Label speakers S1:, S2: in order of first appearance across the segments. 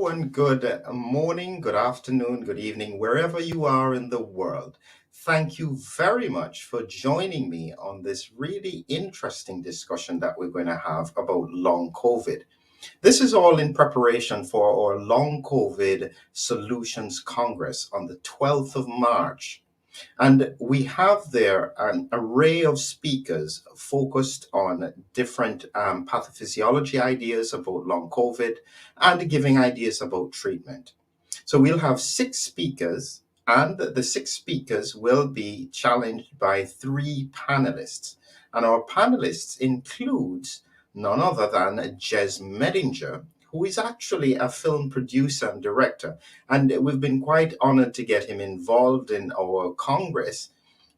S1: and good morning, good afternoon, good evening, wherever you are in the world. Thank you very much for joining me on this really interesting discussion that we're going to have about long COVID. This is all in preparation for our Long COVID Solutions Congress on the 12th of March. And we have there an array of speakers focused on different pathophysiology ideas about long COVID and giving ideas about treatment. So we'll have 6 speakers, and the 6 speakers will be challenged by 3 panelists. And our panelists includes none other than Gez Medinger, who is actually a film producer and director. And we've been quite honored to get him involved in our Congress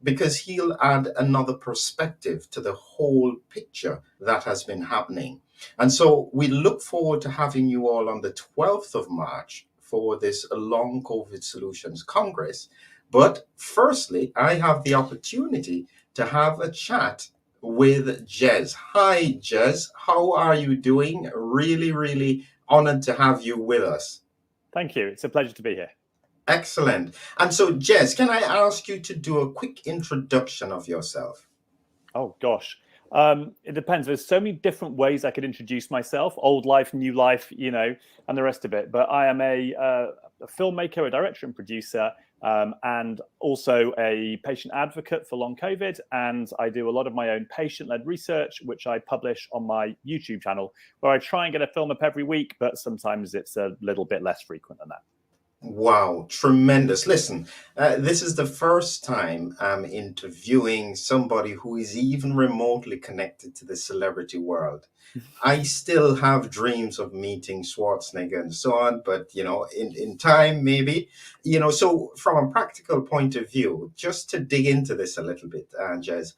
S1: because he'll add another perspective to the whole picture that has been happening. And so we look forward to having you all on the 12th of March for this Long COVID Solutions Congress. But firstly, I have the opportunity to have a chat with Gez. Hi, Gez. How are you doing? Really honored to have you with us.
S2: Thank you. It's a pleasure to be here.
S1: Excellent. And so, Gez, can I ask you to do a quick introduction of yourself?
S2: Oh, gosh. It depends. There's so many different ways I could introduce myself, old life, new life, and the rest of it. But I am a filmmaker, a director and producer, and also a patient advocate for long COVID. And I do a lot of my own patient-led research, which I publish on my YouTube channel, where I try and get a film up every week, but sometimes it's a little bit less frequent than that.
S1: Wow, tremendous. Listen, this is the first time I'm interviewing somebody who is even remotely connected to the celebrity world. I still have dreams of meeting Schwarzenegger and so on, but, in time, maybe, so from a practical point of view, just to dig into this a little bit, Gez,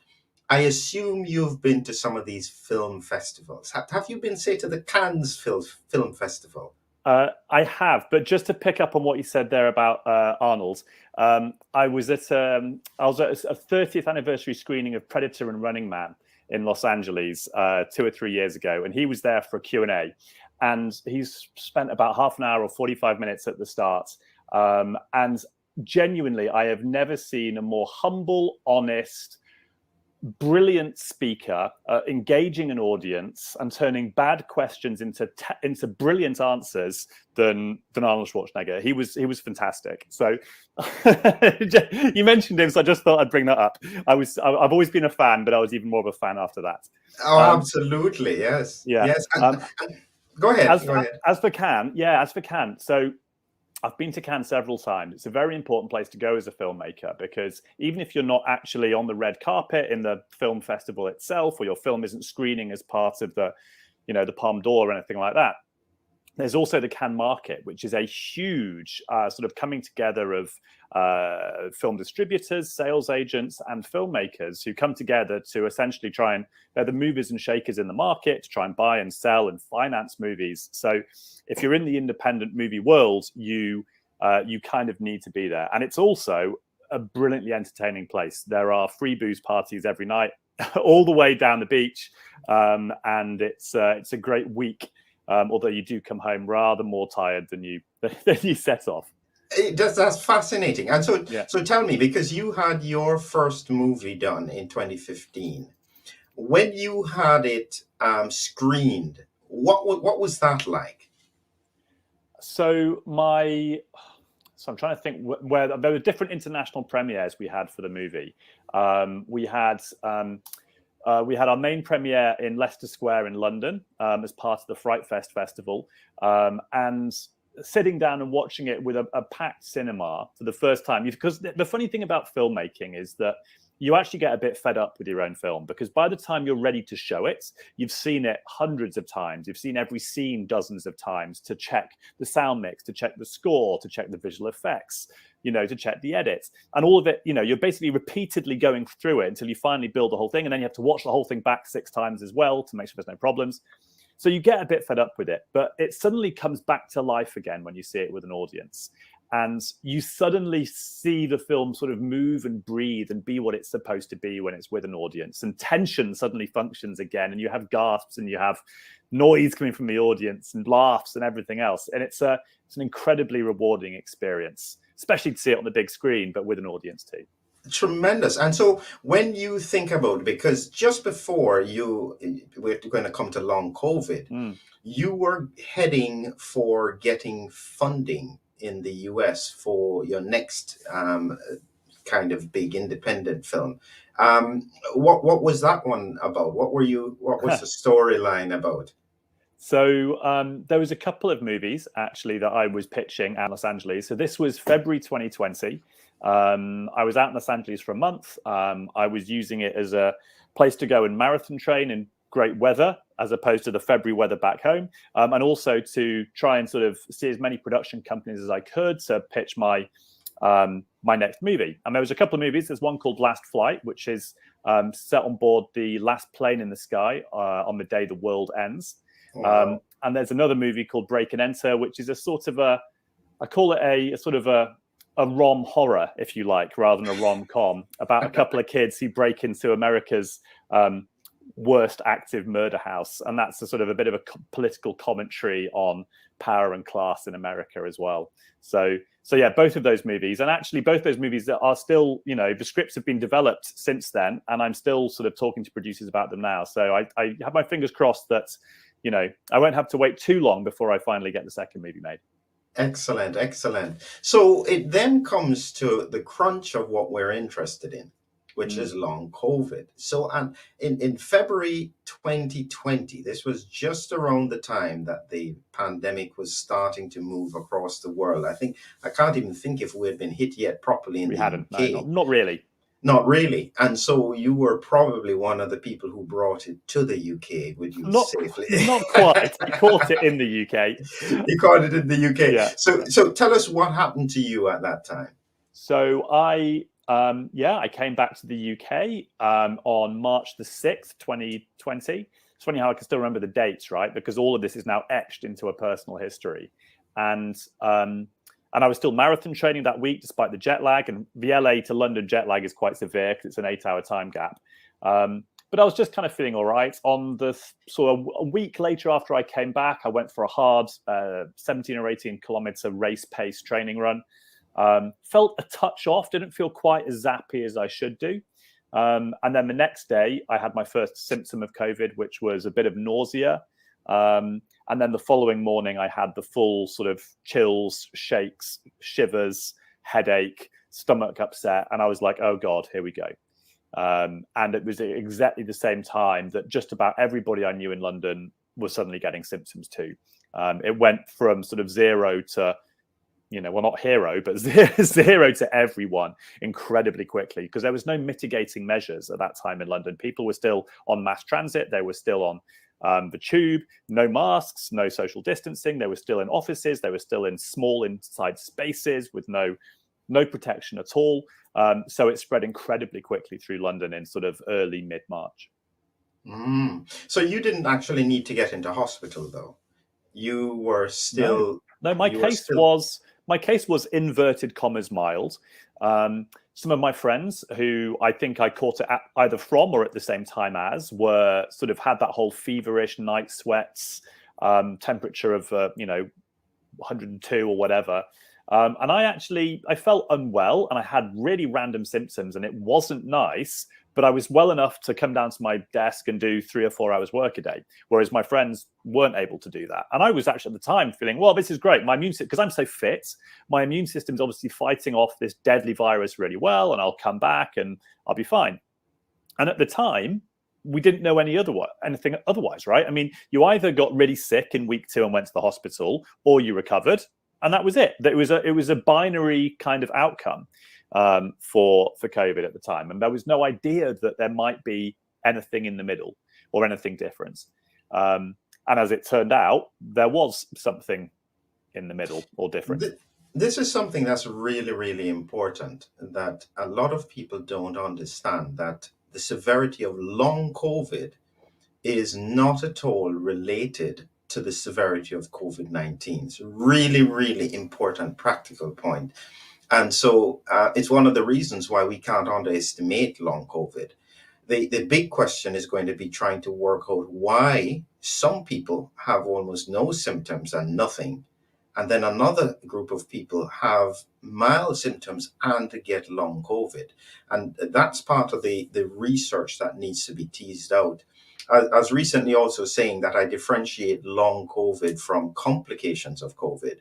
S1: I assume you've been to some of these film festivals. Have you been, say, to the Cannes Film Festival?
S2: I have, but just to pick up on what you said there about Arnold, I was at a 30th anniversary screening of Predator and Running Man in Los Angeles 2 or 3 years ago, and he was there for a Q&A, and he's spent about half an hour or 45 minutes at the start, and genuinely, I have never seen a more humble, honest, brilliant speaker, engaging an audience and turning bad questions into brilliant answers than Arnold Schwarzenegger. He was fantastic. So you mentioned him, so I just thought I'd bring that up. I've always been a fan, but I was even more of a fan after that.
S1: Oh, absolutely, yes.
S2: Yeah.
S1: Yes. Go ahead.
S2: As for Cannes. So I've been to Cannes several times. It's a very important place to go as a filmmaker, because even if you're not actually on the red carpet in the film festival itself, or your film isn't screening as part of the Palme d'Or or anything like that, there's also the Cannes market, which is a huge sort of coming together of film distributors, sales agents, and filmmakers who come together to essentially try and, they're the movers and shakers in the market, to try and buy and sell and finance movies. So if you're in the independent movie world, you kind of need to be there. And it's also a brilliantly entertaining place. There are free booze parties every night, all the way down the beach, and it's a great week. Although you do come home rather more tired than you set off.
S1: That's fascinating. And so tell me, because you had your first movie done in 2015, when you had it screened, what was that like?
S2: So I'm trying to think where there were different international premieres we had for the movie. We had our main premiere in Leicester Square in London as part of the Fright Fest Festival, and sitting down and watching it with a packed cinema for the first time. Because the funny thing about filmmaking is that you actually get a bit fed up with your own film, because by the time you're ready to show it, you've seen it hundreds of times. You've seen every scene dozens of times to check the sound mix, to check the score, to check the visual effects, to check the edits, and all of it. You're basically repeatedly going through it until you finally build the whole thing. And then you have to watch the whole thing back 6 times as well to make sure there's no problems. So you get a bit fed up with it, but it suddenly comes back to life again when you see it with an audience. and you suddenly see the film sort of move and breathe and be what it's supposed to be when it's with an audience, and tension suddenly functions again, and you have gasps and you have noise coming from the audience and laughs and everything else, and it's an incredibly rewarding experience, especially to see it on the big screen, but with an audience too.
S1: Tremendous. And so when you think about, because just before we're going to come to long COVID, you were heading for getting funding in the US for your next kind of big independent film. What was that one about? What was the storyline about?
S2: So there was a couple of movies actually that I was pitching at Los Angeles. So this was February 2020. I was out in Los Angeles for a month. I was using it as a place to go and marathon train in great weather, as opposed to the February weather back home, and also to try and sort of see as many production companies as I could to pitch my next movie. And there was a couple of movies. There's one called Last Flight, which is set on board the last plane in the sky on the day the world ends. Wow. And there's another movie called Break and Enter, which is a sort of I call it a sort of a rom horror, if you like, rather than a rom-com, about a couple of kids who break into America's worst active murder house. And that's a sort of a bit of a political commentary on power and class in America as well. So yeah, both of those movies, and actually both those movies that are still, the scripts have been developed since then, and I'm still sort of talking to producers about them now. So I have my fingers crossed that, I won't have to wait too long before I finally get the second movie made.
S1: Excellent, excellent. So it then comes to the crunch of what we're interested in, which is long COVID. So in February 2020, this was just around the time that the pandemic was starting to move across the world. I can't even think if we had been hit yet properly in the UK.
S2: We hadn't, no, not really.
S1: Not really. And so you were probably one of the people who brought it to the UK with you safely.
S2: Not quite. I caught it in the UK.
S1: You caught it in the UK.
S2: Yeah.
S1: So tell us what happened to you at that time.
S2: So I came back to the UK on March the 6th, 2020. It's funny how I can still remember the dates, right? Because all of this is now etched into a personal history. And I was still marathon training that week, despite the jet lag. And the LA to London jet lag is quite severe because it's an 8-hour time gap. But I was just kind of feeling all right. On the sort of a week later after I came back, I went for a hard 17 or 18 kilometer race pace training run. Felt a touch off, didn't feel quite as zappy as I should do. And then the next day, I had my first symptom of COVID, which was a bit of nausea. And then the following morning, I had the full sort of chills, shakes, shivers, headache, stomach upset. And I was like, oh God, here we go. And it was exactly the same time that just about everybody I knew in London was suddenly getting symptoms too. It went from sort of zero to, well, not hero, but zero to everyone incredibly quickly, because there was no mitigating measures at that time in London. People were still on mass transit. They were still on the tube, no masks, no social distancing. They were still in offices. They were still in small inside spaces with no protection at all. So it spread incredibly quickly through London in sort of early mid-March.
S1: So you didn't actually need to get into hospital, though. You were still...
S2: No, my case was inverted commas mild. Some of my friends who I think I caught it either from or at the same time as were sort of had that whole feverish night sweats, temperature of 102 or whatever. And I felt unwell and I had really random symptoms and it wasn't nice, but I was well enough to come down to my desk and do 3 or 4 hours work a day, whereas my friends weren't able to do that. And I was actually at the time feeling, well, this is great. My immune system, because I'm so fit, my immune system's obviously fighting off this deadly virus really well, and I'll come back and I'll be fine. And at the time, we didn't know anything otherwise, right? I mean, you either got really sick in week 2 and went to the hospital, or you recovered, and that was it. It was a binary kind of outcome for COVID at the time, and there was no idea that there might be anything in the middle or anything different. And as it turned out, there was something in the middle or different.
S1: This is something that's really, really important, that a lot of people don't understand, that the severity of long COVID is not at all related to the severity of COVID-19. It's a really, really important practical point. And so it's one of the reasons why we can't underestimate long COVID. The big question is going to be trying to work out why some people have almost no symptoms and nothing, and then another group of people have mild symptoms and to get long COVID. And that's part of the research that needs to be teased out. I was recently also saying that I differentiate long COVID from complications of COVID.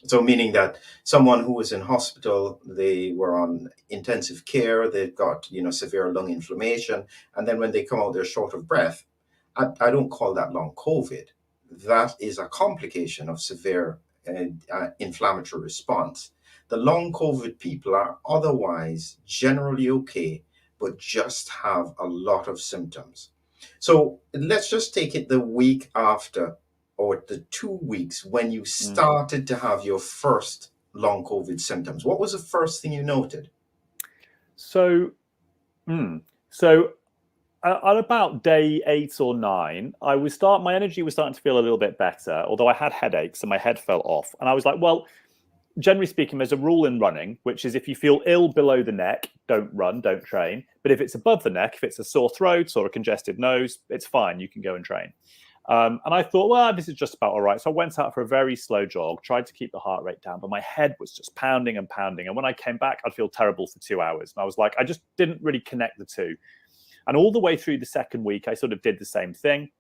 S1: So meaning that someone who was in hospital, they were on intensive care, they've got, severe lung inflammation, and then when they come out, they're short of breath. I don't call that long COVID. That is a complication of severe inflammatory response. The long COVID people are otherwise generally okay, but just have a lot of symptoms. So let's just take it the week after, or the 2 weeks when you started to have your first long COVID symptoms. What was the first thing you noted?
S2: So at about day 8 or 9, my energy was starting to feel a little bit better, although I had headaches and my head fell off. And I was like, well, generally speaking, there's a rule in running, which is if you feel ill below the neck, don't run, don't train. But if it's above the neck, if it's a sore throat or a congested nose, it's fine. You can go and train. And I thought, well, this is just about all right. So I went out for a very slow jog, tried to keep the heart rate down, but my head was just pounding and pounding. And when I came back, I'd feel terrible for 2 hours. And I was like, I just didn't really connect the two. And all the way through the second week, I sort of did the same thing.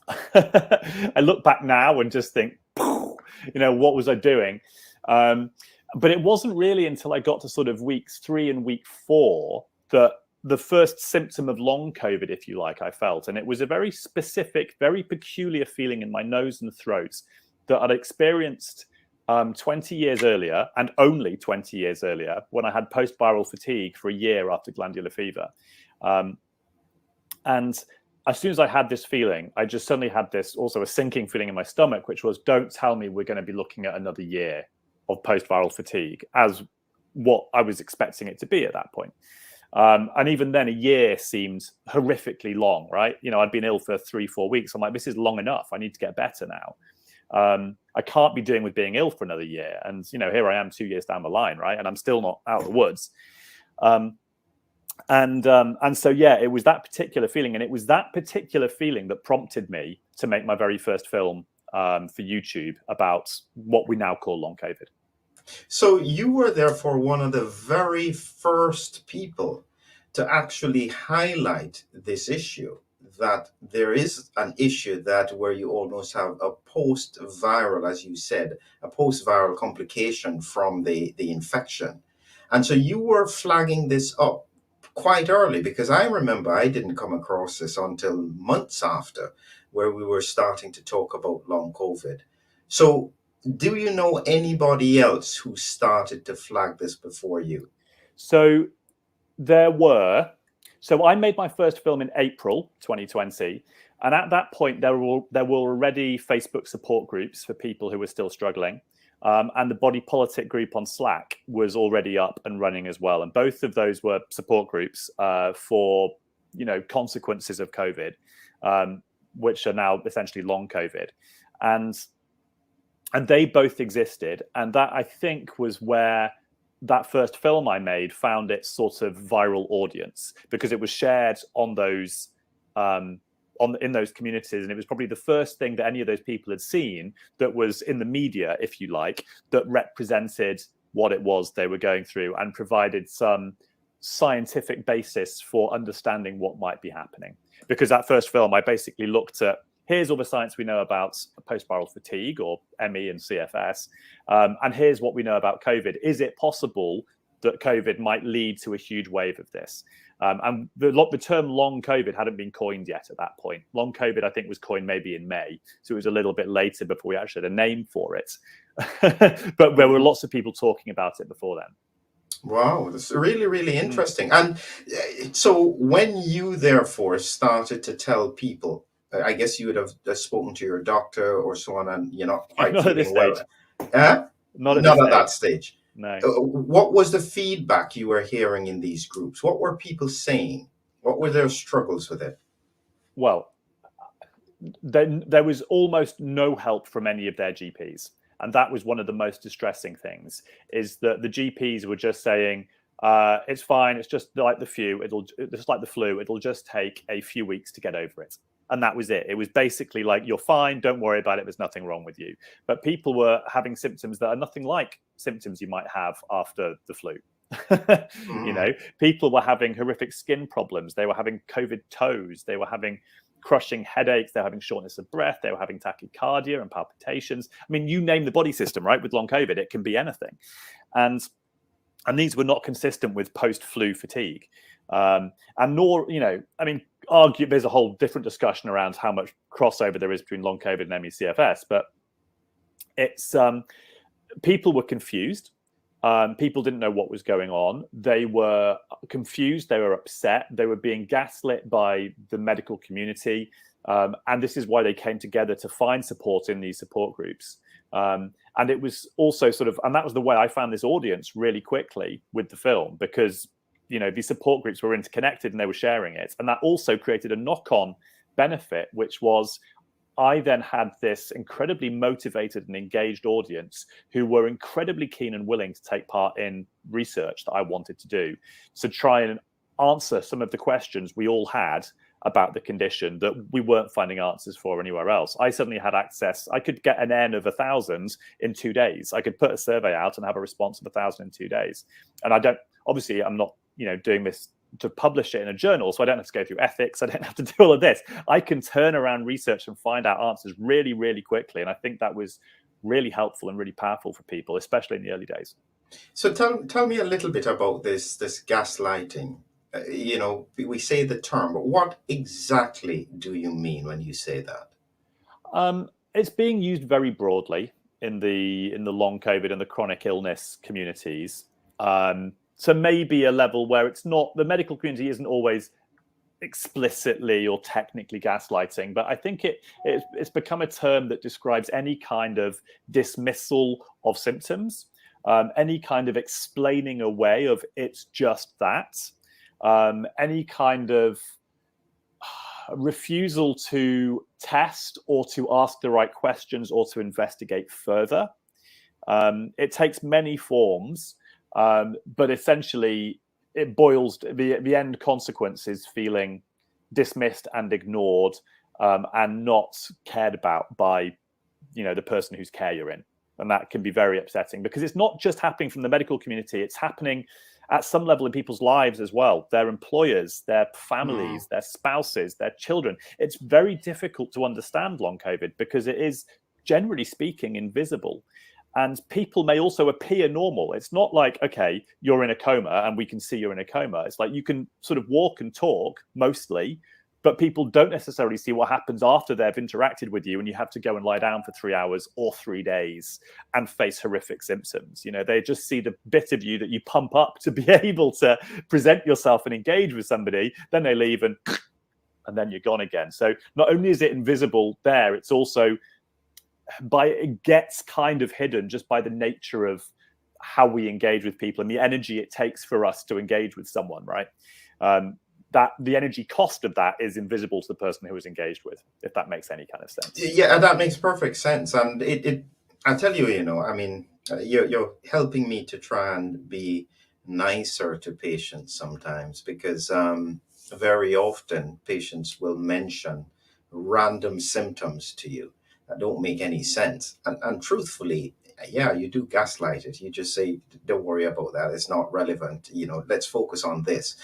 S2: I look back now and just think, what was I doing? But it wasn't really until I got to sort of weeks 3 and week 4 that the first symptom of long COVID, if you like, I felt. And it was a very specific, very peculiar feeling in my nose and throat that I'd experienced 20 years earlier, and only 20 years earlier, when I had post-viral fatigue for a year after glandular fever. And as soon as I had this feeling, I just suddenly had this also a sinking feeling in my stomach, which was, don't tell me we're going to be looking at another year of post-viral fatigue, as what I was expecting it to be at that point. And even then, a year seemed horrifically long, right? I'd been ill for 3-4 weeks. I'm like, this is long enough. I need to get better now. I can't be doing with being ill for another year. And, here I am 2 years down the line, right? And I'm still not out of the woods. And so, yeah, it was that particular feeling. And it was that particular feeling that prompted me to make my very first film for YouTube about what we now call long COVID.
S1: So you were therefore one of the very first people to actually highlight this issue, that there is an issue that where you almost have a post-viral, as you said, a post-viral complication from the infection. And so you were flagging this up quite early, because I remember I didn't come across this until months after, where we were starting to talk about long COVID. So do you know anybody else who started to flag this before you?
S2: So I made my first film in April 2020. And at that point, there were already Facebook support groups for people who were still struggling. And the body politic group on Slack was already up and running as well. And both of those were support groups for, consequences of COVID, which are now essentially long COVID. And they both existed. And that, I think, was where that first film I made found its sort of viral audience, because it was shared on those in those communities. And it was probably the first thing that any of those people had seen that was in the media, if you like, that represented what it was they were going through and provided some scientific basis for understanding what might be happening. Because that first film, I basically looked at, here's all the science we know about post-viral fatigue, or ME and CFS, and here's what we know about COVID. Is it possible that COVID might lead to a huge wave of this? And the term long COVID hadn't been coined yet at that point. Long COVID, I think, was coined maybe in May. So it was a little bit later before we actually had a name for it. But there were lots of people talking about it before then.
S1: Wow, that's really, really interesting. And so when you therefore started to tell people, I guess you would have spoken to your doctor or so on, and you're not quite feeling well. Not at that stage.
S2: No.
S1: What was the feedback you were hearing in these groups? What were people saying? What were their struggles with it?
S2: Well, there was almost no help from any of their GPs. And that was one of the most distressing things, is that the GPs were just saying, it's fine, it's just like the flu, it'll just take a few weeks to get over it. And that was it. It was basically like, you're fine, don't worry about it, there's nothing wrong with you. But people were having symptoms that are nothing like symptoms you might have after the flu. People were having horrific skin problems. They were having COVID toes. They were having crushing headaches. They were having shortness of breath. They were having tachycardia and palpitations. I mean, you name the body system, right? With long COVID, it can be anything. And these were not consistent with post-flu fatigue. And nor, argue there's a whole different discussion around how much crossover there is between long COVID and ME/CFS, but it's people were confused. People didn't know what was going on. They were confused. They were upset. They were being gaslit by the medical community. And this is why they came together to find support in these support groups. And it was also and that was the way I found this audience really quickly with the film, because, these support groups were interconnected and they were sharing it. And that also created a knock-on benefit, which was, I then had this incredibly motivated and engaged audience who were incredibly keen and willing to take part in research that I wanted to do, to try and answer some of the questions we all had about the condition that we weren't finding answers for anywhere else. I suddenly had access. I could get an N of 1,000 in 2 days. I could put a survey out and have a response of 1,000 in 2 days. And I'm not, doing this to publish it in a journal, so I don't have to go through ethics. I don't have to do all of this. I can turn around research and find out answers really, really quickly. And I think that was really helpful and really powerful for people, especially in the early days.
S1: So tell me a little bit about this gaslighting. We say the term, but what exactly do you mean when you say that?
S2: It's being used very broadly in the long COVID and the chronic illness communities. So maybe a level where it's not, the medical community isn't always explicitly or technically gaslighting, but I think it's become a term that describes any kind of dismissal of symptoms, any kind of explaining away of it's just that, any kind of refusal to test or to ask the right questions or to investigate further. It takes many forms. But essentially, it boils the end consequence is feeling dismissed and ignored, and not cared about by, the person whose care you're in, and that can be very upsetting because it's not just happening from the medical community; it's happening at some level in people's lives as well. Their employers, their families, their spouses, their children. It's very difficult to understand long COVID because it is, generally speaking, invisible. And people may also appear normal. It's not like, okay, you're in a coma and we can see you're in a coma. It's like you can sort of walk and talk mostly, but people don't necessarily see what happens after they've interacted with you and you have to go and lie down for 3 hours or 3 days and face horrific symptoms. They just see the bit of you that you pump up to be able to present yourself and engage with somebody. Then they leave and then you're gone again. So not only is it invisible there, it's also it gets kind of hidden just by the nature of how we engage with people and the energy it takes for us to engage with someone, right? That the energy cost of that is invisible to the person who is engaged with, if that makes any kind of sense.
S1: Yeah, that makes perfect sense. And I tell you, you're helping me to try and be nicer to patients sometimes, because very often patients will mention random symptoms to you that don't make any sense. And truthfully, yeah, you do gaslight it. You just say, don't worry about that. It's not relevant. Let's focus on this.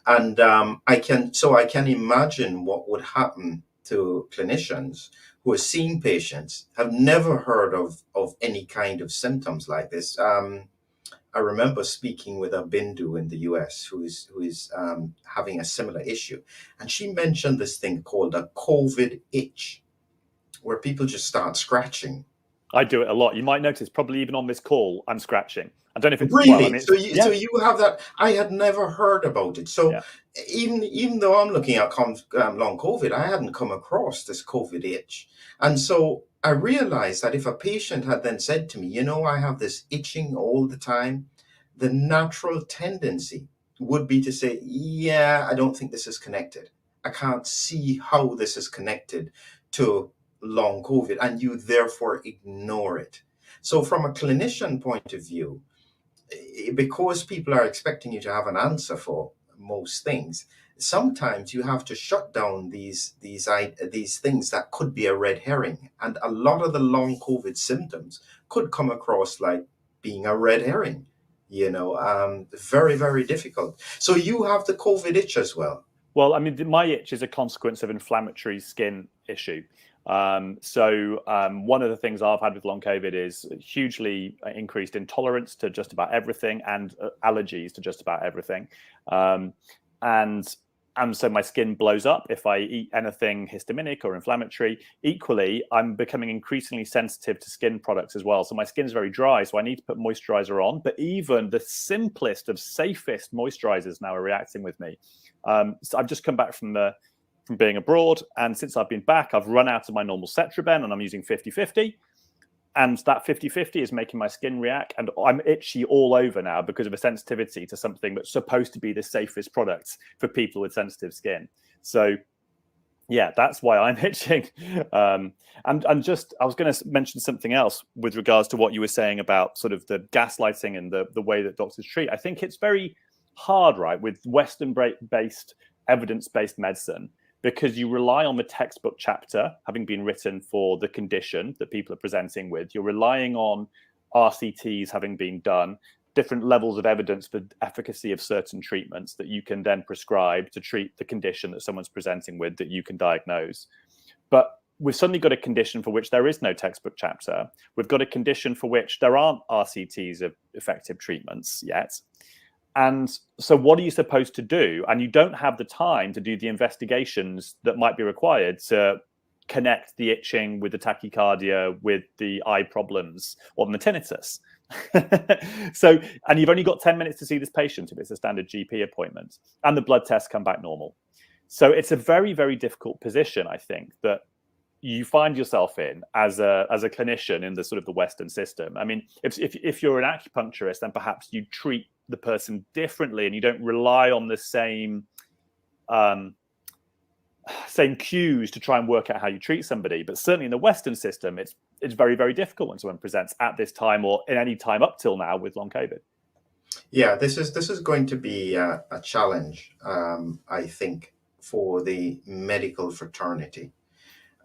S1: And I can imagine what would happen to clinicians who are seeing patients, have never heard of any kind of symptoms like this. I remember speaking with a Bindu in the US who is having a similar issue. And she mentioned this thing called a COVID itch, where people just start scratching.
S2: I do it a lot. You might notice, probably even on this call, I'm scratching. I don't know if it's
S1: really. So you have that. I had never heard about it. So even though I'm looking at long COVID, I hadn't come across this COVID itch, and so I realized that if a patient had then said to me, I have this itching all the time, the natural tendency would be to say, yeah, I don't think this is connected. I can't see how this is connected to long COVID, and you therefore ignore it. So, from a clinician point of view, because people are expecting you to have an answer for most things, sometimes you have to shut down these things that could be a red herring, and a lot of the long COVID symptoms could come across like being a red herring. Very, very difficult. So you have the COVID itch as well.
S2: Well, I mean, my itch is a consequence of inflammatory skin issue. One of the things I've had with long COVID is hugely increased intolerance to just about everything, and allergies to just about everything. And so my skin blows up if I eat anything histaminic or inflammatory. Equally, I'm becoming increasingly sensitive to skin products as well. So my skin is very dry, so I need to put moisturizer on. But even the simplest of safest moisturizers now are reacting with me. So I've just come back from being abroad, and since I've been back, I've run out of my normal Cetraben, and I'm using 50/50. And that 50/50 is making my skin react, and I'm itchy all over now because of a sensitivity to something that's supposed to be the safest product for people with sensitive skin. So yeah, that's why I'm itching. And I was going to mention something else with regards to what you were saying about sort of the gaslighting and the way that doctors treat. I think it's very hard, right, with Western-based, evidence-based medicine, because you rely on the textbook chapter having been written for the condition that people are presenting with. You're relying on RCTs having been done, different levels of evidence for efficacy of certain treatments that you can then prescribe to treat the condition that someone's presenting with that you can diagnose. But we've suddenly got a condition for which there is no textbook chapter. We've got a condition for which there aren't RCTs of effective treatments yet. And so what are you supposed to do? And you don't have the time to do the investigations that might be required to connect the itching with the tachycardia, with the eye problems, or the tinnitus. And you've only got 10 minutes to see this patient if it's a standard GP appointment, and the blood tests come back normal. So it's a very, very difficult position, I think, that you find yourself in as a clinician in the sort of the Western system. I mean, if you're an acupuncturist, then perhaps you treat the person differently, and you don't rely on the same cues to try and work out how you treat somebody. But certainly in the Western system, it's very, very difficult when someone presents at this time or in any time up till now with long COVID.
S1: Yeah, this is going to be a challenge, I think, for the medical fraternity.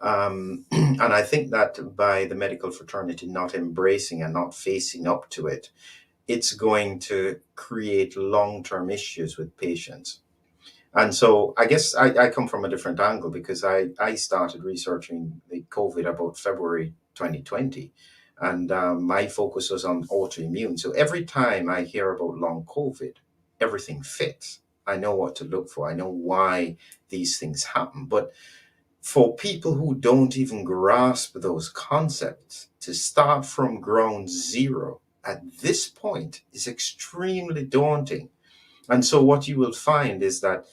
S1: And I think that by the medical fraternity not embracing and not facing up to it, it's going to create long-term issues with patients. And so I guess I come from a different angle, because I started researching the COVID about February 2020. And my focus was on autoimmune. So every time I hear about long COVID, everything fits. I know what to look for. I know why these things happen. But for people who don't even grasp those concepts, to start from ground zero at this point is extremely daunting. And so what you will find is that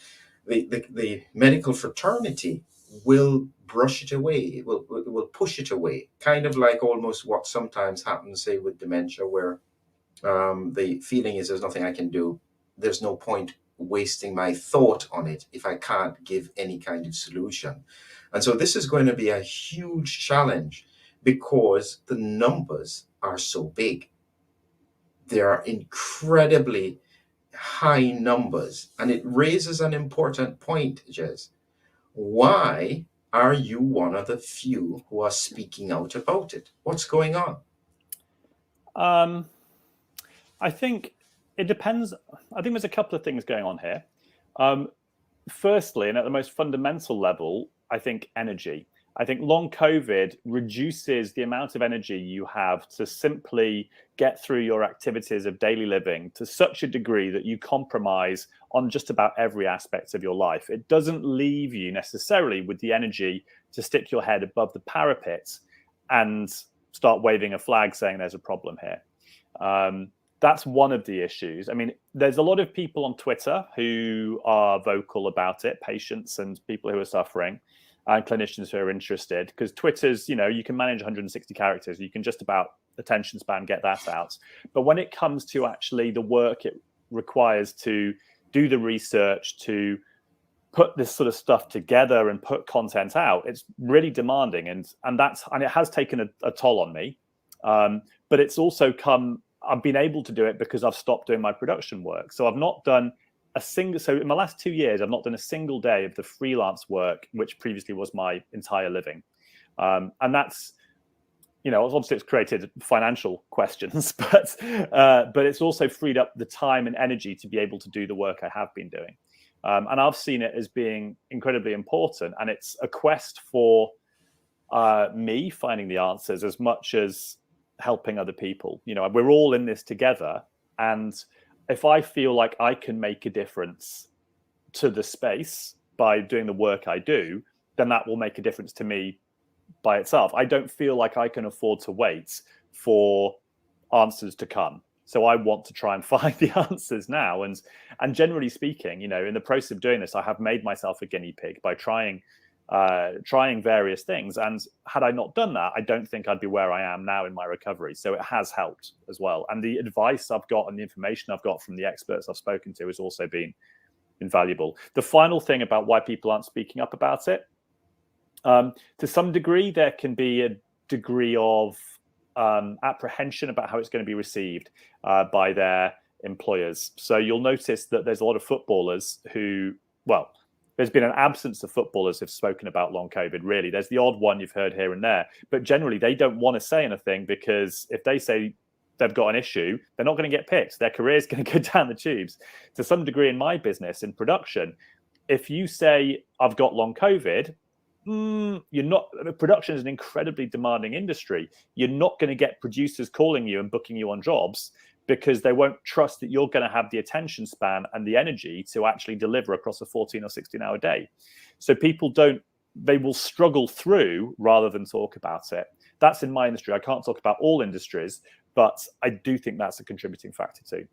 S1: the medical fraternity will brush it away. It will push it away, kind of like almost what sometimes happens, say, with dementia, where the feeling is there's nothing I can do. There's no point wasting my thought on it if I can't give any kind of solution. And so this is going to be a huge challenge, because the numbers are so big. There are incredibly high numbers. And it raises an important point, Gez. Why are you one of the few who are speaking out about it? What's going on?
S2: I think it depends. I think there's a couple of things going on here. Firstly, and at the most fundamental level, I think energy. I think long COVID reduces the amount of energy you have to simply get through your activities of daily living to such a degree that you compromise on just about every aspect of your life. It doesn't leave you necessarily with the energy to stick your head above the parapet and start waving a flag saying there's a problem here. That's one of the issues. I mean, there's a lot of people on Twitter who are vocal about it, patients and people who are suffering, and clinicians who are interested, because Twitter's, you can manage 160 characters. You can just about attention span get that out. But when it comes to actually the work it requires to do the research, to put this sort of stuff together and put content out, it's really demanding, and it has taken a toll on me. But it's also I've been able to do it because I've stopped doing my production work. So I've not done so in my last 2 years, I've not done a single day of the freelance work, which previously was my entire living. And that's, obviously it's created financial questions, but it's also freed up the time and energy to be able to do the work I have been doing. And I've seen it as being incredibly important. And it's a quest for me finding the answers as much as helping other people. We're all in this together. And if I feel like I can make a difference to the space by doing the work I do, then that will make a difference to me by itself. I don't feel like I can afford to wait for answers to come. So I want to try and find the answers now. And generally speaking, in the process of doing this, I have made myself a guinea pig by trying various things. And had I not done that, I don't think I'd be where I am now in my recovery. So it has helped as well. And the advice I've got and the information I've got from the experts I've spoken to has also been invaluable. The final thing about why people aren't speaking up about it, to some degree, there can be a degree of apprehension about how it's going to be received by their employers. So you'll notice that there's a lot of footballers who, there's been an absence of footballers who've spoken about long COVID, really. There's the odd one you've heard here and there, but generally they don't want to say anything, because if they say they've got an issue, they're not going to get picked. Their career is going to go down the tubes. To some degree in my business, in production, if you say, I've got long COVID, you're not. Production is an incredibly demanding industry. You're not going to get producers calling you and booking you on jobs, because they won't trust that you're going to have the attention span and the energy to actually deliver across a 14 or 16-hour day. So people they will struggle through rather than talk about it. That's in my industry. I can't talk about all industries, but I do think that's a contributing factor too.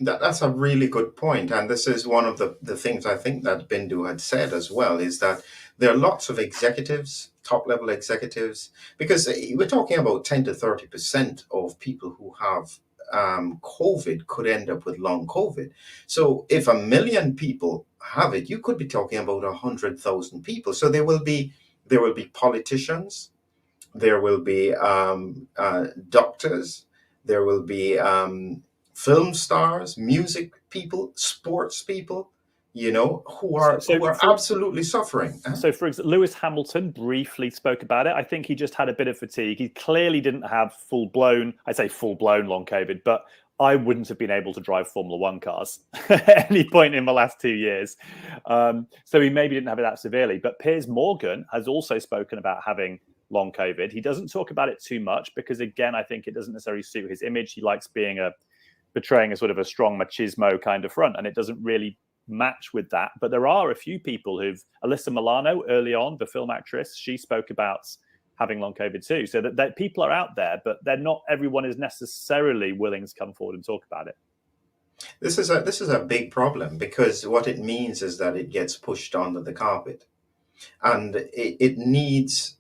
S1: That's a really good point. And this is one of the things I think that Bindu had said as well, is that there are lots of executives, top level executives, because we're talking about 10 to 30% of people who have COVID could end up with long COVID. So if 1 million people have it, you could be talking about 100,000 people. So there will be politicians, there will be doctors, there will be film stars, music people, sports people, who are absolutely suffering.
S2: So, for example, Lewis Hamilton briefly spoke about it. I think he just had a bit of fatigue. He clearly didn't have full-blown long COVID, but I wouldn't have been able to drive Formula One cars at any point in the last 2 years. So he maybe didn't have it that severely. But Piers Morgan has also spoken about having long COVID. He doesn't talk about it too much because, again, I think it doesn't necessarily suit his image. He likes portraying a sort of a strong machismo kind of front, and it doesn't really match with that. But there are a few people Alyssa Milano early on, the film actress, she spoke about having long COVID too. So that people are out there, but everyone is necessarily willing to come forward and talk about it.
S1: This is a big problem, because what it means is that it gets pushed under the carpet, and it needs.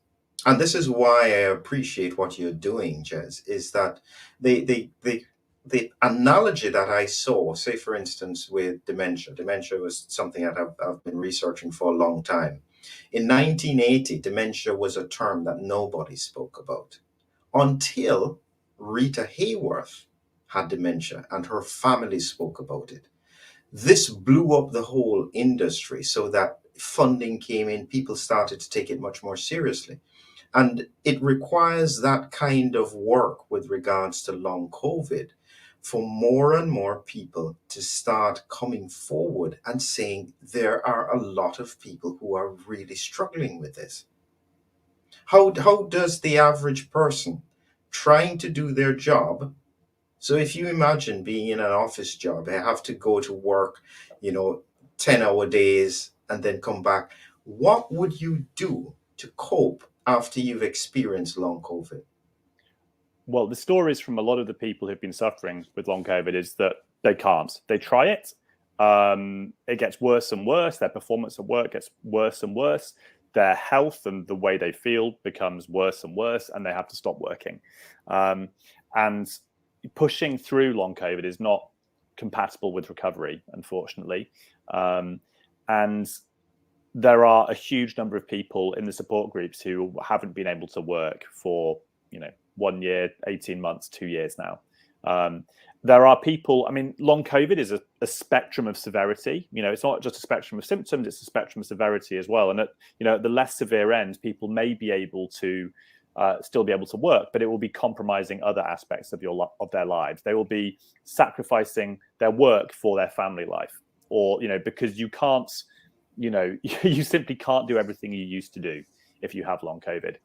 S1: And this is why I appreciate what you're doing, Gez, is that the analogy that I saw, say, for instance, with dementia. Dementia was something that I've been researching for a long time. In 1980, dementia was a term that nobody spoke about until Rita Hayworth had dementia and her family spoke about it. This blew up the whole industry so that funding came in, people started to take it much more seriously. And it requires that kind of work with regards to long COVID for more and more people to start coming forward and saying there are a lot of people who are really struggling with this. How does the average person trying to do their job? So if you imagine being in an office job, they have to go to work, 10-hour days and then come back. What would you do to cope after you've experienced long COVID?
S2: Well, the stories from a lot of the people who've been suffering with long COVID is that they can't. They try it. It gets worse and worse. Their performance at work gets worse and worse. Their health and the way they feel becomes worse and worse, and they have to stop working. And pushing through long COVID is not compatible with recovery, unfortunately. And there are a huge number of people in the support groups who haven't been able to work for 1 year, 18 months, 2 years now. There are people, I mean, long COVID is a spectrum of severity. It's not just a spectrum of symptoms, it's a spectrum of severity as well. And at the less severe end, people may be able to still be able to work, but it will be compromising other aspects of their lives. They will be sacrificing their work for their family life, or, because you can't, you simply can't do everything you used to do if you have long COVID.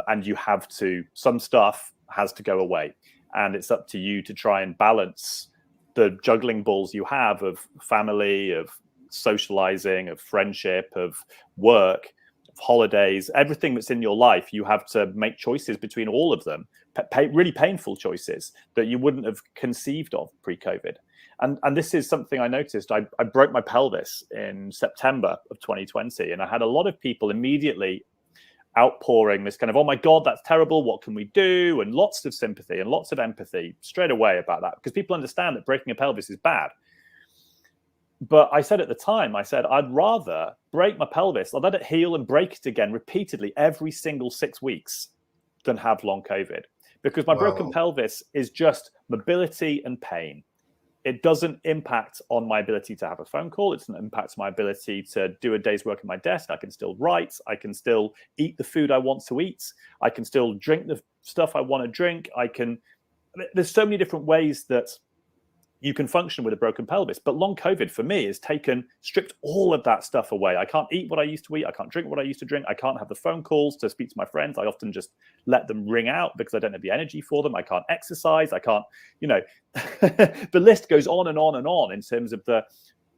S2: And you have to, some stuff has to go away. And it's up to you to try and balance the juggling balls you have of family, of socializing, of friendship, of work, of holidays, everything that's in your life. You have to make choices between all of them, really painful choices that you wouldn't have conceived of pre-COVID. And this is something I noticed. I broke my pelvis in September of 2020, and I had a lot of people immediately outpouring this kind of, oh my God, that's terrible, what can we do? And lots of sympathy and lots of empathy straight away about that, because people understand that breaking a pelvis is bad. But I said at the time, I'd rather break my pelvis, I'll let it heal and break it again repeatedly every single 6 weeks than have long COVID, because my broken pelvis is just mobility and pain. It doesn't impact on my ability to have a phone call. It doesn't impact my ability to do a day's work at my desk. I can still write. I can still eat the food I want to eat. I can still drink the stuff I want to drink. There's so many different ways that you can function with a broken pelvis. But long COVID for me has stripped all of that stuff away. I can't eat what I used to eat. I can't drink what I used to drink. I can't have the phone calls to speak to my friends. I often just let them ring out because I don't have the energy for them. I can't exercise. I can't, the list goes on and on and on in terms of the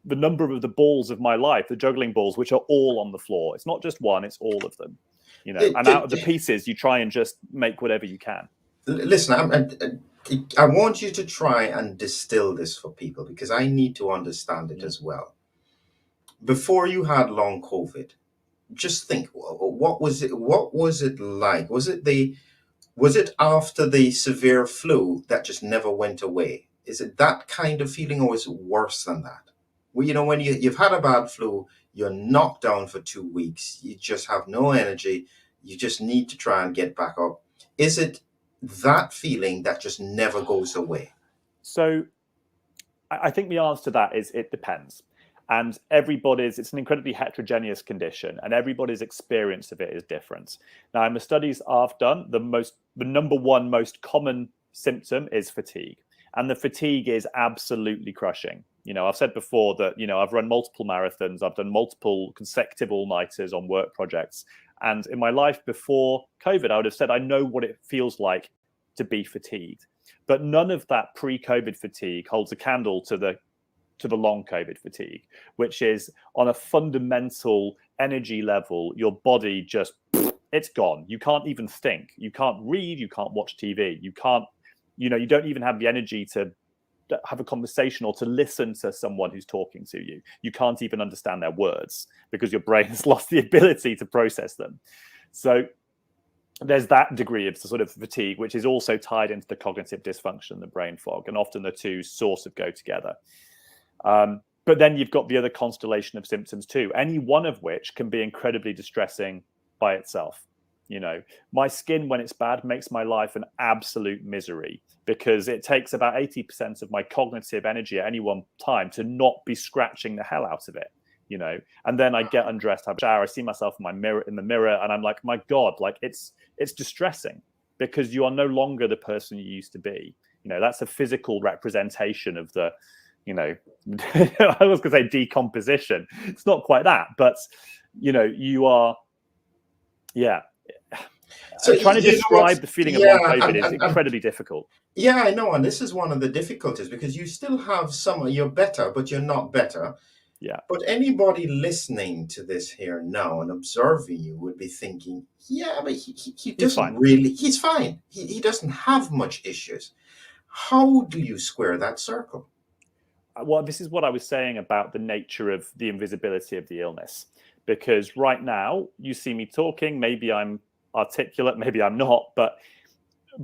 S2: number of the balls of my life, the juggling balls, which are all on the floor. It's not just one, it's all of them, and out of the pieces, you try and just make whatever you can.
S1: Listen, I want you to try and distill this for people, because I need to understand it as well. Before you had long COVID, just think, what was it? What was it like? Was it after the severe flu that just never went away? Is it that kind of feeling, or is it worse than that? Well, when you've had a bad flu, you're knocked down for 2 weeks. You just have no energy. You just need to try and get back up. Is it that feeling that just never goes away?
S2: So I think the answer to that is it depends. And it's an incredibly heterogeneous condition, and everybody's experience of it is different. Now, in the studies I've done, the number one most common symptom is fatigue. And the fatigue is absolutely crushing. I've said before that, I've run multiple marathons. I've done multiple consecutive all-nighters on work projects. And in my life before COVID, I would have said, I know what it feels like to be fatigued. But none of that pre-COVID fatigue holds a candle to the long COVID fatigue, which is on a fundamental energy level, your body just, it's gone. You can't even think. You can't read. You can't watch TV. You can't, you don't even have the energy to have a conversation or to listen to someone who's talking to you. You can't even understand their words because your brain has lost the ability to process them. So there's that degree of sort of fatigue, which is also tied into the cognitive dysfunction, the brain fog, and often the two sort of go together. But then you've got the other constellation of symptoms too, any one of which can be incredibly distressing by itself. My skin, when it's bad, makes my life an absolute misery, because it takes about 80% of my cognitive energy at any one time to not be scratching the hell out of it. And then I get undressed, have a shower, I see myself in the mirror, and I'm like, my God, like it's distressing, because you are no longer the person you used to be. That's a physical representation of the, I was going to say decomposition. It's not quite that, but you are, yeah. So trying to describe the feeling of long COVID is incredibly difficult.
S1: Yeah, I know. And this is one of the difficulties, because you still have you're better, but you're not better.
S2: Yeah.
S1: But anybody listening to this here now and observing you would be thinking, yeah, but he doesn't really, he's fine. He doesn't have much issues. How do you square that circle?
S2: Well, this is what I was saying about the nature of the invisibility of the illness. Because right now you see me talking, maybe I'm articulate, maybe I'm not, but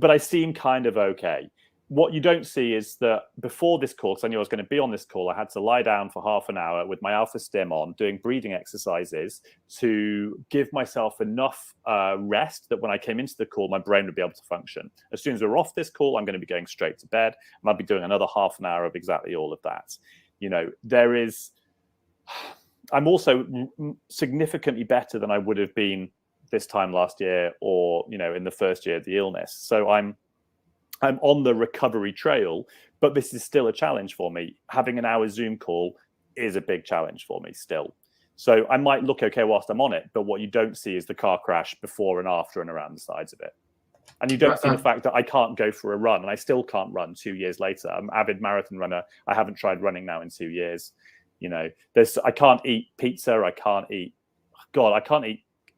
S2: I seem kind of okay. what you don't see is that before this call, because I knew I was going to be on this call, I had to lie down for half an hour with my alpha stim on, doing breathing exercises to give myself enough rest that when I came into the call, my brain would be able to function. As soon as we're off this call, I'm going to be going straight to bed, and I'll be doing another half an hour of exactly all of that. I'm also significantly better than I would have been this time last year, or in the first year of the illness. So I'm on the recovery trail, but this is still a challenge for me. Having an hour Zoom call is a big challenge for me still. So I might look okay whilst I'm on it, but what you don't see is the car crash before and after and around the sides of it. And you don't see the fact that I can't go for a run, and I still can't run 2 years later. I'm an avid marathon runner. I haven't tried running now in 2 years. I can't eat pizza. I can't eat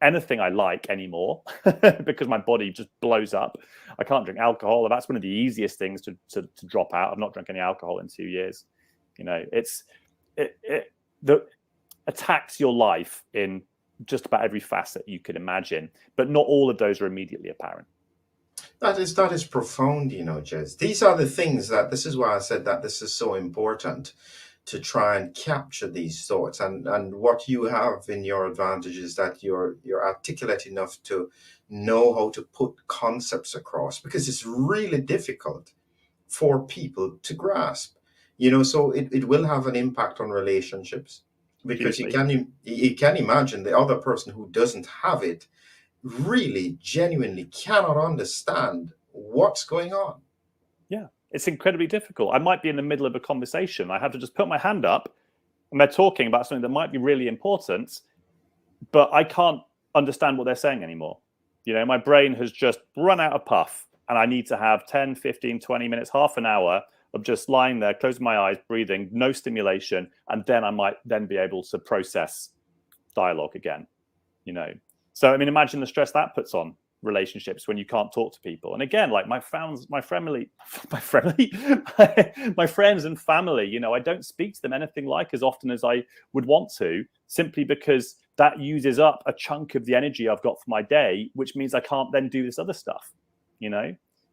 S2: anything I like anymore because my body just blows up. I can't drink alcohol. That's one of the easiest things to drop out. I've not drunk any alcohol in 2 years. It attacks your life in just about every facet you can imagine, but not all of those are immediately apparent.
S1: That is profound, Gez. These are the things this is why I said that this is so important, to try and capture these thoughts. And what you have in your advantage is that you're articulate enough to know how to put concepts across, because it's really difficult for people to grasp. So it will have an impact on relationships, because you can imagine the other person who doesn't have it really genuinely cannot understand what's going on.
S2: Yeah, it's incredibly difficult. I might be in the middle of a conversation. I have to just put my hand up, and they're talking about something that might be really important, but I can't understand what they're saying anymore. My brain has just run out of puff, and I need to have 10, 15, 20 minutes, half an hour of just lying there, closing my eyes, breathing, no stimulation, and then I might then be able to process dialogue again. So, imagine the stress that puts on relationships when you can't talk to people. And again, like my friends and family, I don't speak to them anything like as often as I would want to, simply because that uses up a chunk of the energy I've got for my day, which means I can't then do this other stuff,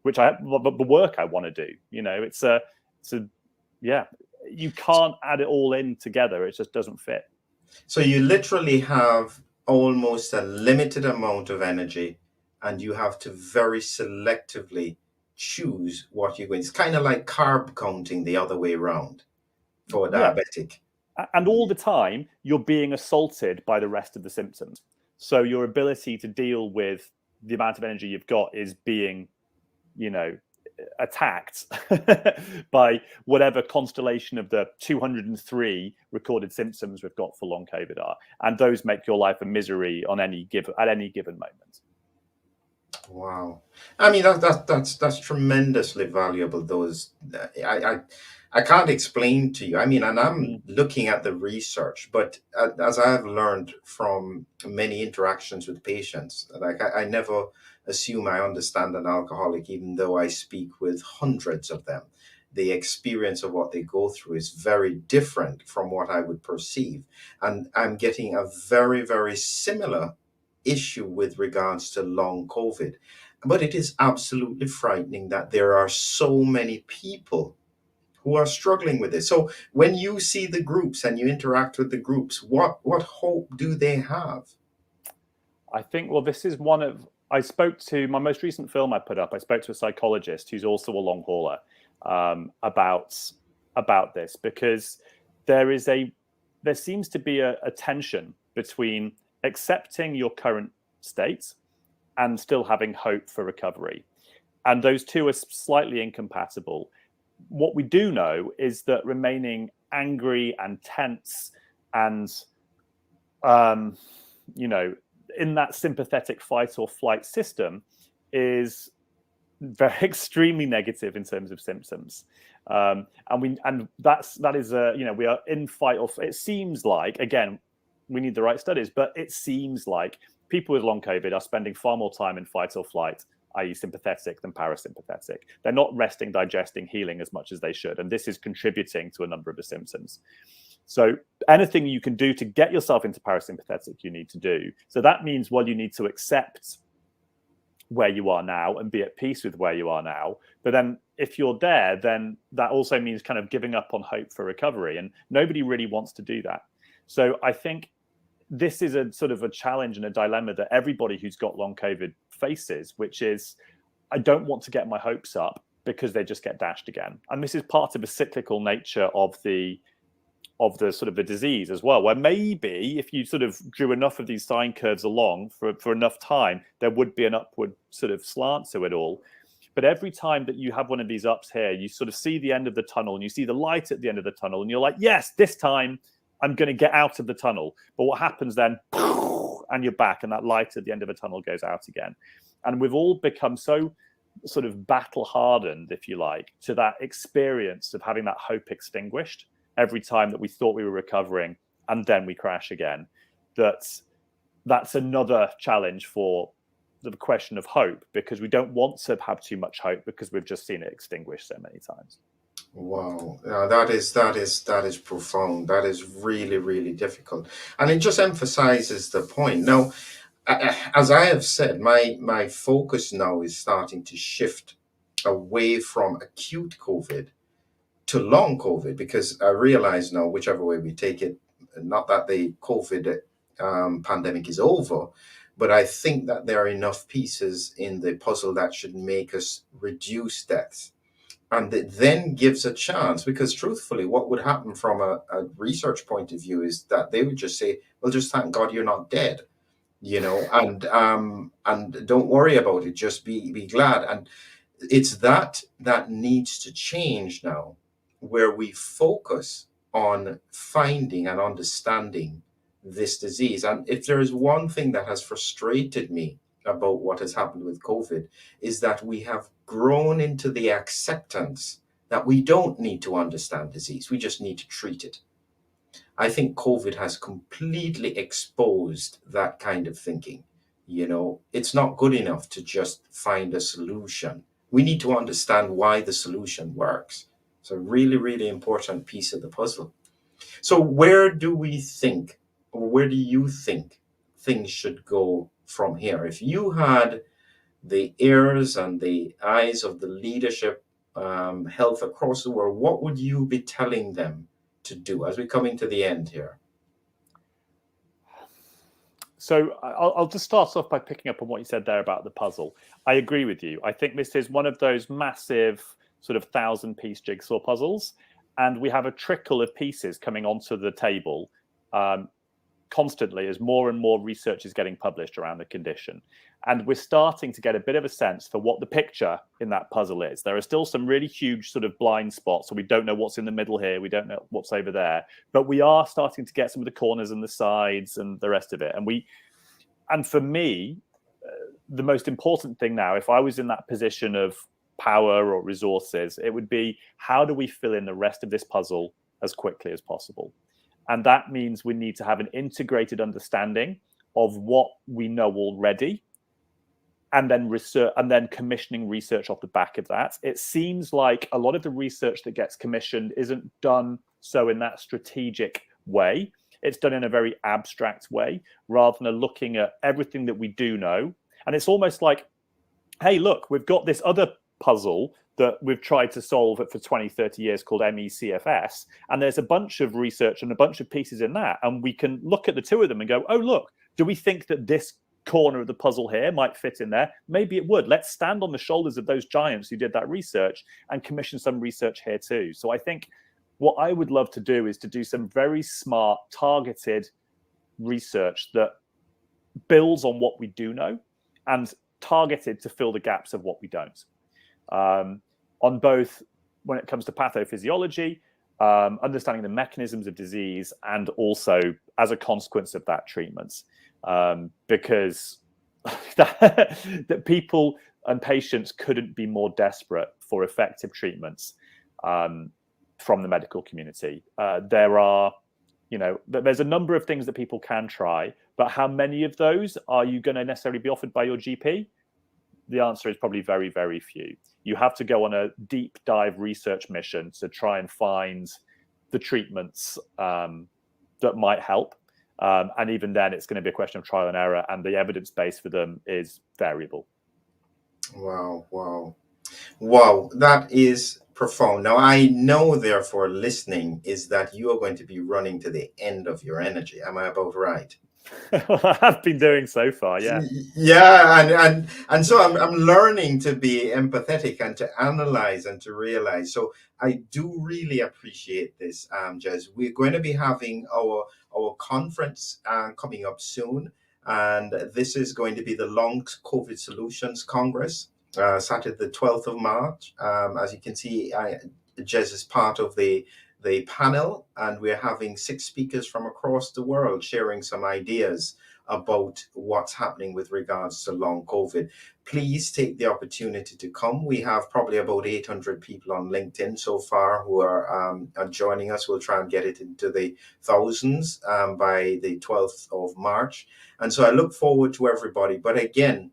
S2: which the work I want to do. You can't add it all in together. It just doesn't fit.
S1: So you literally have almost a limited amount of energy, and you have to very selectively choose what you're going. It's kind of like carb counting the other way around for a diabetic.
S2: And all the time, you're being assaulted by the rest of the symptoms. So your ability to deal with the amount of energy you've got is being, attacked by whatever constellation of the 203 recorded symptoms we've got for long COVID are, and those make your life a misery at any given moment.
S1: Wow, that's tremendously valuable. Those I can't explain to you. And I'm looking at the research, but as I have learned from many interactions with patients, like I never assume I understand an alcoholic, even though I speak with hundreds of them. The experience of what they go through is very different from what I would perceive. And I'm getting a very, very similar issue with regards to long COVID. But it is absolutely frightening that there are so many people who are struggling with this. So when you see the groups and you interact with the groups, what hope do they have?
S2: I think, this is I spoke to my most recent film I put up. I spoke to a psychologist who's also a long hauler about this, because there seems to be a tension between accepting your current state and still having hope for recovery. And those two are slightly incompatible. What we do know is that remaining angry and tense and, in that sympathetic fight or flight system is very extremely negative in terms of symptoms. We are in fight or it seems like, again, we need the right studies, but it seems like people with long COVID are spending far more time in fight or flight, i.e. sympathetic, than parasympathetic. They're not resting, digesting, healing as much as they should. And this is contributing to a number of the symptoms. So anything you can do to get yourself into parasympathetic, you need to do. So that means, you need to accept where you are now and be at peace with where you are now. But then if you're there, then that also means kind of giving up on hope for recovery. And nobody really wants to do that. So I think this is a sort of a challenge and a dilemma that everybody who's got long COVID faces, which is, I don't want to get my hopes up because they just get dashed again. And this is part of the cyclical nature of the sort of the disease as well, where maybe if you sort of drew enough of these sine curves along for enough time, there would be an upward sort of slant to it all. But every time that you have one of these ups here, you sort of see the end of the tunnel and you see the light at the end of the tunnel and you're like, yes, this time I'm going to get out of the tunnel. But what happens then, and you're back and that light at the end of the tunnel goes out again. And we've all become so sort of battle hardened, if you like, to that experience of having that hope extinguished every time that we thought we were recovering and then we crash again. That's another challenge for the question of hope, because we don't want to have too much hope because we've just seen it extinguished so many times.
S1: Wow, that is profound. That is really, really difficult, and it just emphasizes the point. Now, as I have said, my focus now is starting to shift away from acute COVID to long COVID, because I realize now, whichever way we take it, not that the COVID pandemic is over, but I think that there are enough pieces in the puzzle that should make us reduce deaths. And it then gives a chance, because truthfully, what would happen from a research point of view is that they would just say, well, just thank God you're not dead, and don't worry about it, just be glad. And it's that needs to change now, where we focus on finding and understanding this disease. And if there is one thing that has frustrated me about what has happened with COVID, is that we have grown into the acceptance that we don't need to understand disease, we just need to treat it. I think COVID has completely exposed that kind of thinking. It's not good enough to just find a solution. We need to understand why the solution works. It's a really, really important piece of the puzzle. So where do we think, or where do you think things should go from here? If you had the ears and the eyes of the leadership health across the world, what would you be telling them to do as we're coming to the end here?
S2: So I'll just start off by picking up on what you said there about the puzzle. I agree with you. I think this is one of those massive sort of 1,000-piece jigsaw puzzles, and we have a trickle of pieces coming onto the table constantly as more and more research is getting published around the condition. And we're starting to get a bit of a sense for what the picture in that puzzle is. There are still some really huge sort of blind spots, so we don't know what's in the middle here, we don't know what's over there, but we are starting to get some of the corners and the sides and the rest of it. And for me, the most important thing now, if I was in that position of power or resources, it would be, how do we fill in the rest of this puzzle as quickly as possible? And that means we need to have an integrated understanding of what we know already, and then research, and then commissioning research off the back of that. It seems like a lot of the research that gets commissioned isn't done so in that strategic way. It's done in a very abstract way, rather than looking at everything that we do know. And it's almost like, hey, look, we've got this other puzzle that we've tried to solve it for 20, 30 years called MECFS. And there's a bunch of research and a bunch of pieces in that. And we can look at the two of them and go, oh, look, do we think that this corner of the puzzle here might fit in there? Maybe it would. Let's stand on the shoulders of those giants who did that research and commission some research here too. So I think what I would love to do is to do some very smart, targeted research that builds on what we do know and targeted to fill the gaps of what we don't. On both when it comes to pathophysiology, understanding the mechanisms of disease, and also as a consequence of that, treatments. Because that people and patients couldn't be more desperate for effective treatments from the medical community. There's a number of things that people can try, but how many of those are you going to necessarily be offered by your GP? The answer is probably very, very few. You have to go on a deep dive research mission to try and find the treatments that might help. And even then, it's going to be a question of trial and error, and the evidence base for them is variable.
S1: Wow. Wow, that is profound. Now, I know, therefore, listening is that you are going to be running to the end of your energy. Am I about right?
S2: I have been doing so far, yeah.
S1: Yeah, and so I'm learning to be empathetic and to analyze and to realize. So I do really appreciate this, Jez. We're going to be having our conference coming up soon, and this is going to be the Long COVID Solutions Congress, Saturday the 12th of March. As you can see, Jez is part of the panel, and we're having 6 speakers from across the world sharing some ideas about what's happening with regards to long COVID. Please take the opportunity to come. We have probably about 800 people on LinkedIn so far who are joining us. We'll try and get it into the thousands by the 12th of March. And so I look forward to everybody. But again,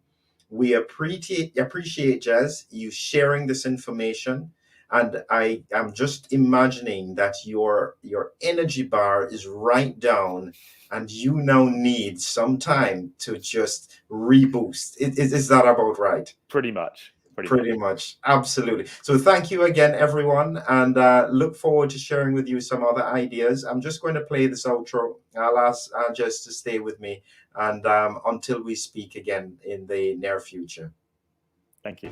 S1: we appreciate Jez, you sharing this information. And I am just imagining that your energy bar is right down, and you now need some time to just reboost. Is that about right?
S2: Pretty much.
S1: Pretty much. Absolutely. So thank you again, everyone, and look forward to sharing with you some other ideas. I'm just going to play this outro. I'll ask Jess to stay with me, and until we speak again in the near future.
S2: Thank you.